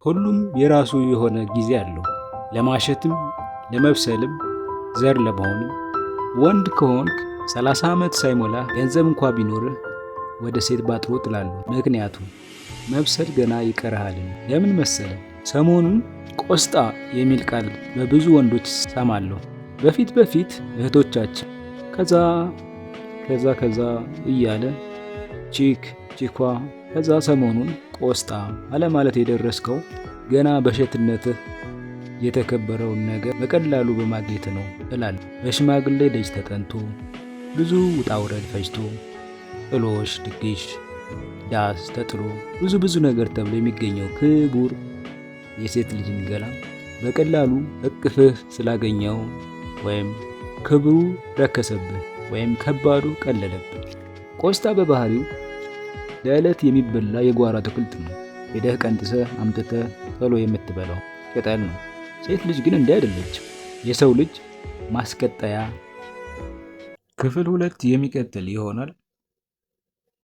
ሁሉም የራሱ የሆነ ጊዜ አለው። ለማሸትም፣ ለመብሰልም፣ ዘር ለመሆንም። ወንድ ከሆንክ 30 ዓመት ሳይሞላ ገንዘብ እንኳ ቢኖርህ ወደ ሴት ባትሮጥ እላለሁ። ምክንያቱም መብሰል ገና ይቀርሃል። ለምን መሰለ? ሰሞኑን ቆስጣ የሚል ቃል በብዙ ወንዶች ሰማለሁ። በፊት እህቶቻችን ከዛ እያለ ቺኳ ከዛ ሰሞኑን ቆስጣ አለማለት የደረስከው ገና በሸትነትህ የተከበረውን ነገር በቀላሉ በማግኘት ነው እላለሁ። በሽማግሌ ደጅ ተጠንቶ ብዙ ውጣ ውረድ ፈጅቶ ጥሎሽ፣ ድግሽ፣ ዳስ ተጥሎ ብዙ ነገር ተብሎ የሚገኘው ክቡር የሴት ልጅን ገላ በቀላሉ እቅፍህ ስላገኘው ወይም ክብሩ ረከሰብህ ወይም ከባዱ ቀለለብህ። ቆስጣ በባህሪው ለዕለት የሚበላ የጓሮ አትክልት ነው። ሄደህ ቀንጥሰህ አምጥተህ ቶሎ የምትበላው ቅጠል ነው። ሴት ልጅ ግን እንዲህ አይደለችም። የሰው ልጅ ማስቀጠያ። ክፍል 2 የሚቀጥል ይሆናል።